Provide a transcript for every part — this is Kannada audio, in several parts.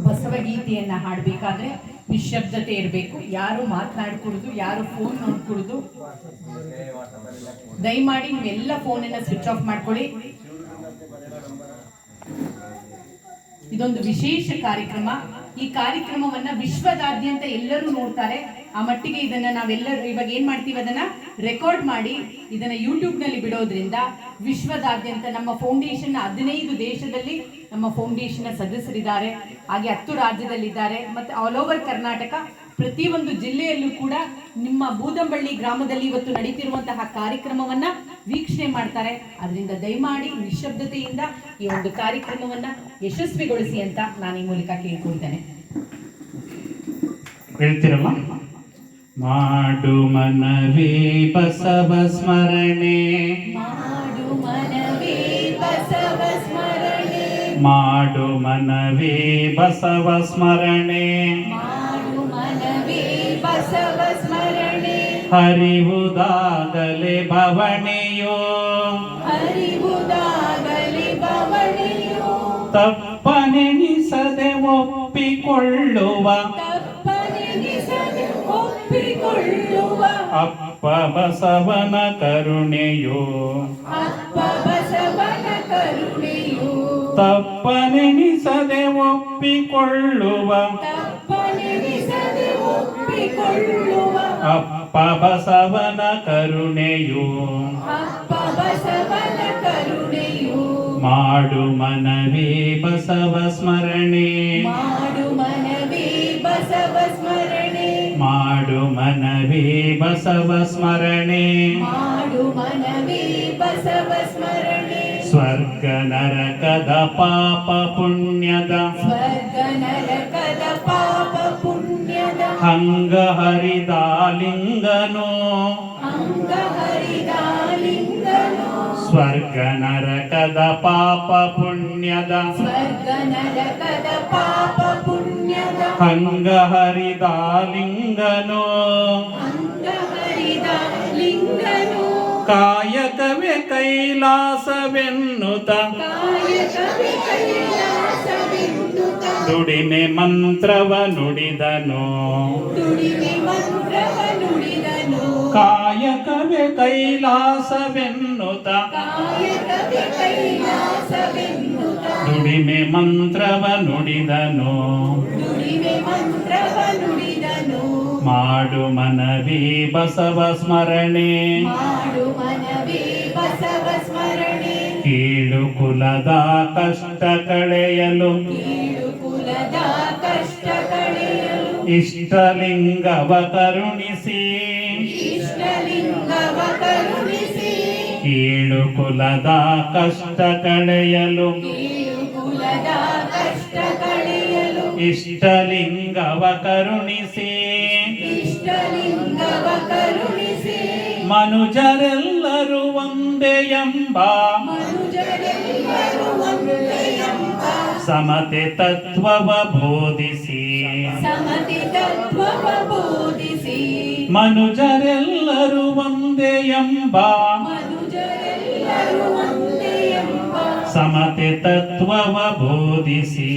ಬಸವಗೀತೆಯನ್ನ ಹಾಡಬೇಕಾದ್ರೆ ನಿಶ್ಶಬ್ದತೆ ಇರಬೇಕು. ಯಾರು ಮಾತನಾಡ್ಕೊಡುದು, ಯಾರು ಫೋನ್ ನೋಡ್ಕೊಡುದು. ದಯಮಾಡಿ ನೀವೆಲ್ಲ ಫೋನನ್ನ ಸ್ವಿಚ್ ಆಫ್ ಮಾಡ್ಕೊಳ್ಳಿ. ಇದೊಂದು ವಿಶೇಷ ಕಾರ್ಯಕ್ರಮ. ಈ ಕಾರ್ಯಕ್ರಮವನ್ನ ವಿಶ್ವದಾದ್ಯಂತ ಎಲ್ಲರೂ ನೋಡ್ತಾರೆ. ಆ ಮಟ್ಟಿಗೆ ಇದನ್ನ ನಾವೆಲ್ಲರೂ ಇವಾಗ ಏನ್ ಮಾಡ್ತೀವಿ, ಅದನ್ನ ರೆಕಾರ್ಡ್ ಮಾಡಿ ಇದನ್ನ ಯೂಟ್ಯೂಬ್ ನಲ್ಲಿ ಬಿಡೋದ್ರಿಂದ ವಿಶ್ವದಾದ್ಯಂತ ನಮ್ಮ ಫೌಂಡೇಶನ್ 15 ದೇಶದಲ್ಲಿ ನಮ್ಮ ಫೌಂಡೇಶನ್ ಸದಸ್ಯರಿದ್ದಾರೆ. ಹಾಗೆ 10 ರಾಜ್ಯದಲ್ಲಿದ್ದಾರೆ. ಮತ್ತೆ ಆಲ್ ಓವರ್ ಕರ್ನಾಟಕ ಪ್ರತಿಯೊಂದು ಜಿಲ್ಲೆಯಲ್ಲೂ ಕೂಡ ನಿಮ್ಮ ಬೂದಂಬಳ್ಳಿ ಗ್ರಾಮದಲ್ಲಿ ಇವತ್ತು ನಡೀತಿರುವಂತಹ ಕಾರ್ಯಕ್ರಮವನ್ನ ವೀಕ್ಷಣೆ ಮಾಡ್ತಾರೆ. ಅದರಿಂದ ದಯಮಾಡಿ ನಿಶ್ಶಬ್ದತೆಯಿಂದ ಈ ಒಂದು ಕಾರ್ಯಕ್ರಮವನ್ನ ಯಶಸ್ವಿಗೊಳಿಸಿ ಅಂತ ನಾನು ಈ ಮೂಲಕ ಕೇಳ್ಕೊಳ್ತೇನೆ. ಹೇಳ್ತೀರಮ್ಮ? ಮಾಡು ಮನವೇ ಬಸವ ಸ್ಮರಣೆ, ಮಾಡು ಮನವೇ ಬಸವ ಸ್ಮರಣೆ, ಮಾಡು ಮನವೇ ಬಸವ ಸ್ಮರಣೆ, ಮಾಡು ಮನವೇ ಬಸವ ಸ್ಮರಣೆ. ಹರಿವುದಾಗಲೇ ಭವಣೆಯೋ, ಹರಿವುದಾಗಲೇ ಬವಣೆಯೋ, ತಪ್ಪನೆನಿಸದೆ ಒಪ್ಪಿಕೊಳ್ಳುವ, ತಪ್ಪನೆನಿಸದೆ ಒಪ್ಪಿಕೊಳ್ಳುವ, ಅಪ್ಪ ಬಸವನ ಕರುಣೆಯೋ, ಅಪ್ಪ ಬಸವನ ಕರುಣೆಯೋ, ತಪ್ಪನೆನಿಸದೆ ಒಪ್ಪಿಕೊಳ್ಳುವ, ತಪ್ಪನೆನಿಸದೆ ಒಪ್ಪಿಕೊಳ್ಳುವ, ಅಪ್ಪ ಬಸವನ ಕರುಣೆಯೋ, ಅಪ್ಪ ಬಸವನ ಕರುಣೆಯೋ. ಮಾಡು ಮನವೇ ಬಸವ ಸ್ಮರಣೆ, ಮಾಡು ಮನವೇ ಬಸವ ಸ್ಮರಣೆ, ಮಾಡು ಮನವೇ ಬಸವ ಸ್ಮರಣೆ, ಮಾಡು ಮನವೇ ಬಸವ ಸ್ಮರಣೆ. ಸ್ವರ್ಗ ನರಕದ ಪಾಪ ಪುಣ್ಯದ, ಸ್ವರ್ಗ ನರಕದ ಪಾಪ ಪುಣ್ಯದ, ಹಂಗ ಹರಿದಾಲಿಂಗನೋ, ಅಂಗ ಹರಿದಾಲಿಂಗನೋ. ಸ್ವರ್ಗ ನರಕದ ಪಾಪ ಪುಣ್ಯದ, ಸ್ವರ್ಗ ನರಕದ ಪಾಪ ಪುಣ್ಯದ, ಹಂಗ ಹರಿದಾಲಿಂಗನೋ. ಅಂಗ ಹರಿದಾಲಿಂಗನೋ. ಕಾಯಕವೇ ಕೈಲಾಸವೆನ್ನುತ್ತ, ಕಾಯಕವೇ ಕೈಲಾಸವೆನ್ನುತ್ತ, ದುಡಿಮೆ ಮಂತ್ರವ ನುಡಿದನು, ದುಡಿಮೆ ಮಂತ್ರವ ನುಡಿದನು. ಕಾಯಕವೇ ಕೈಲಾಸವೆನ್ನುತ್ತ, ಕಾಯಕವೇ ಕೈಲಾಸವೆನ್ನುತ್ತ, ದುಡಿಮೆ ಮಂತ್ರವ ನುಡಿದನು. ದುಡಿಮೆ ಮಂತ್ರವ ನುಡಿದನು. ಮಾಡು ಮನವೇ ಬಸವ ಸ್ಮರಣೆ, ಮಾಡು ಮನವೇ ಬಸವ ಸ್ಮರಣೆ, ಕೀಳು ಕುಲದ ಕಷ್ಟ ಕಳೆಯಲು, ಕೀಳು ಕುಲದ ಕಷ್ಟ ಕಳೆಯಲು, ಇಷ್ಟಲಿಂಗವ ಕರುಣಿಸಿ, ಇಷ್ಟಲಿಂಗವ ಕರುಣಿಸಿ. ಕೀಳು ಕುಲದ ಕಷ್ಟ ಕಳೆಯಲು, ಕೀಳು ಕುಲದ ಕಷ್ಟ ಕಳೆಯಲು, ಇಷ್ಟಲಿಂಗವ ಕರುಣಿಸಿ. ಇಷ್ಟಲಿಂಗವ ಕರುಣಿಸಿ. ಮನುಜರೆಲ್ಲರೂ ಒಂದೇ ಎಂಬ, ಮನುಜರೆಲ್ಲರೂ ಒಂದೇ ಎಂಬ ಸಮತೆ ತತ್ವವ ಬೋಧಿಸಿ, ಸಮತೆ ತತ್ವವ ಬೋಧಿಸಿ. ಮನುಜರೆಲ್ಲರೂ ಒಂದೇ ಎಂಬ, ಮನುಜರೆಲ್ಲರೂ ಒಂದೇ ಎಂಬ ಸಮತೆ ತತ್ವವ ಬೋಧಿಸಿ.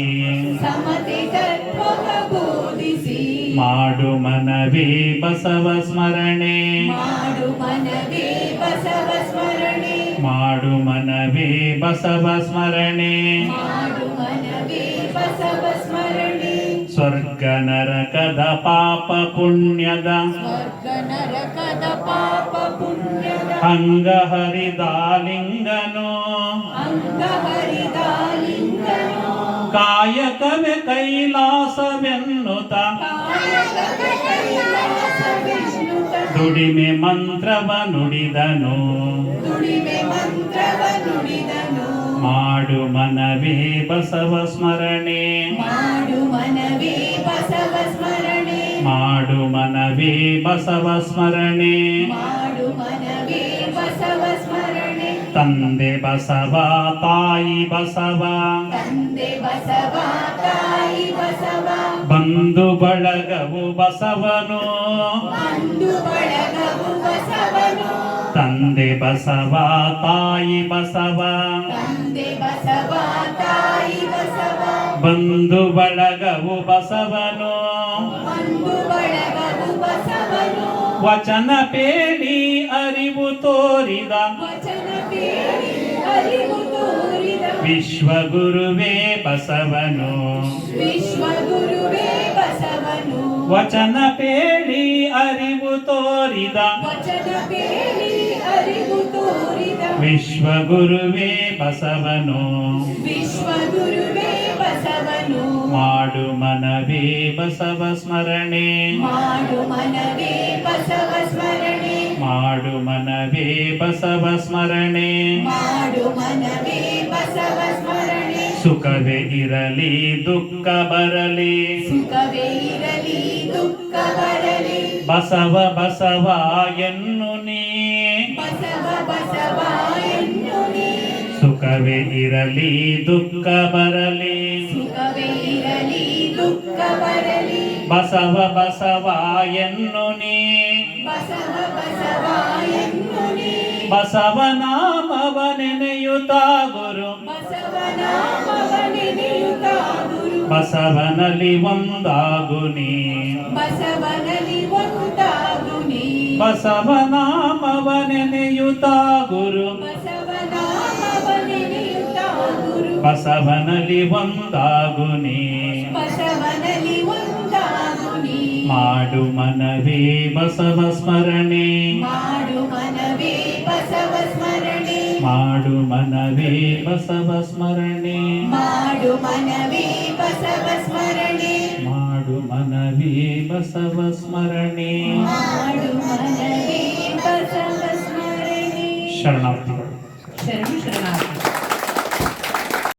ಸಮತೆ ತತ್ವವ ಬೋಧಿಸಿ. ಮಾಡು ಮನವೇ ಬಸವ ಸ್ಮರಣೆ, ಮಾಡು ಮನವೇ ಬಸವ ಸ್ಮರಣೆ, ಮಾಡು ಮನವೇ ಬಸವ ಸ್ಮರಣೆ. ಮಾಡು ಮನವೇ ಬಸವ ಸ್ಮರಣೆ. ಸ್ವರ್ಗ ನರಕದ ಪಾಪ ಪುಣ್ಯದ, ಸ್ವರ್ಗ ನರಕದ ಪಾಪ ಪುಣ್ಯದ, ಹಂಗ ಹರಿದಾಲಿಂಗನೋ. ಅಂಗ ಹರಿದಾಲಿಂಗನೋ. ಕಾಯಕವೇ ಕೈಲಾಸವೆನ್ನುತ್ತ, ಕಾಯಕವೇ ಕೈಲಾಸವೆನ್ನುತ್ತ, ದುಡಿಮೆ ಮಂತ್ರವ ನುಡಿದನು. ದುಡಿಮೆ ಮಂತ್ರವ ನುಡಿದನು. ಮಾಡು ಮನವೇ ಬಸವ ಸ್ಮರಣೆ, ಮಾಡು ಮನವೇ ಬಸವ ಸ್ಮರಣೆ, ಮಾಡು ಮನವೇ ಬಸವ ಸ್ಮರಣೆ. ಮಾಡು ಮನವೇ ಬಸವ ಸ್ಮರಣೆ. ತಂದೆ ಬಸವ ತಾಯಿ ಬಸವ, ತಂದೆ ಬಸವ ತಾಯಿ ಬಸವ, ಬಂಧು ಬಳಗವು ಬಸವನು, ಬಂಧು ಬಳಗವು ಬಸವನು. ತಂದೆ ಬಸವ ತಾಯಿ ಬಸವ ತಂದೆ ಬಸವ ತಾಯಿ ಬಸವ ಬಂಧು ಬಳಗವು ಬಸವನು ಒಂದು ಬಳಗವು ಬಸವನು ವಚನ ಪೇಳಿ ಅರಿವು ತೋರಿದ ವಚನ ಕೇಳಿ ಅರಿವು ತೋರಿದ ವಿಶ್ವಗುರುವೇ ಬಸವನು ವಿಶ್ವಗುರುವೇ ಬಸವನು ವಚನ ಪೇಳಿ ಅರಿವು ತೋರಿದ ವಚನ ಕೇಳಿ ಅರಿವು ತೋರಿದ ವಿಶ್ವಗುರುವೇ ಬಸವನು ವಿಶ್ವಗುರುವೇ ಬಸವನು ಮಾಡು ಮನವೇ ಬಸವ ಸ್ಮರಣೆ ಮಾಡು ಮನವೇ ಬಸವ ಸ್ಮರಣೆ ಮಾಡು ಮನವೇ ಬಸವ ಸ್ಮರಣೆ ಮಾಡು ಮನವೇ ಬಸವ ಸ್ಮರಣೆ ಸುಖವೇ ಇರಲಿ ದುಃಖ ಬರಲಿ ಸುಖವೇ ಇರಲಿ ದುಃಖ ಬರಲಿ ಬಸವ ಬಸವ ಎನ್ನು ನೀ ಬಸವ ಬಸವ ಎನ್ನು ನೀ ಸುಖವೇ ಇರಲಿ ದುಃಖ ಬರಲಿ ಸುಖವೇ ಇರಲಿ ದುಃಖ ಬರಲಿ ಬಸವ ಬಸವ ಎನ್ನು ನೀ ಬಸವ ಬಸವ ಎನ್ನು ನೀ ಬಸವನಾಮವ ನೆನೆಯುತ್ತ ಗುರು ಬಸವನಾಮವ ನೆನೆಯುತ್ತ ಗುರು ಬಸವನಲ್ಲಿ ಒಂದಾಗು ನೀ ಬಸವನಲ್ಲಿ ಒಂದಾಗು ನೀ ಬಸವನಾಮವ ನೆನೆಯುತ್ತ ಗುರು ಬಸವನಾಮವ ನೆನೆಯುತ್ತ ಗುರು ಬಸವನಲ್ಲಿ ಒಂದಾಗು ನೀ ಬಸವನಲ್ಲಿ ಒಂದಾಗು ನೀ ಮಾಡು ಮನವೇ ಬಸವ ಸ್ಮರಣೆ ಮಾಡು ಮನವೇ ಬಸವ ಸ್ಮರಣೆ ಮಾಡು ಮನವೇ ಬಸವ ಸ್ಮರಣೆ ಮಾಡು ಮನವೇ ಬಸವ ಸ್ಮರಣೆ ಮಾಡು ಮನವೇ ಬಸವ ಸ್ಮರಣೆ ಮಾಡು ಮನವೇ ಬಸವ ಸ್ಮರಣೆ ಶರಣಾರ್ಥಿಗಳು ಶರಣು ಶರಣಾರ್ಥಿ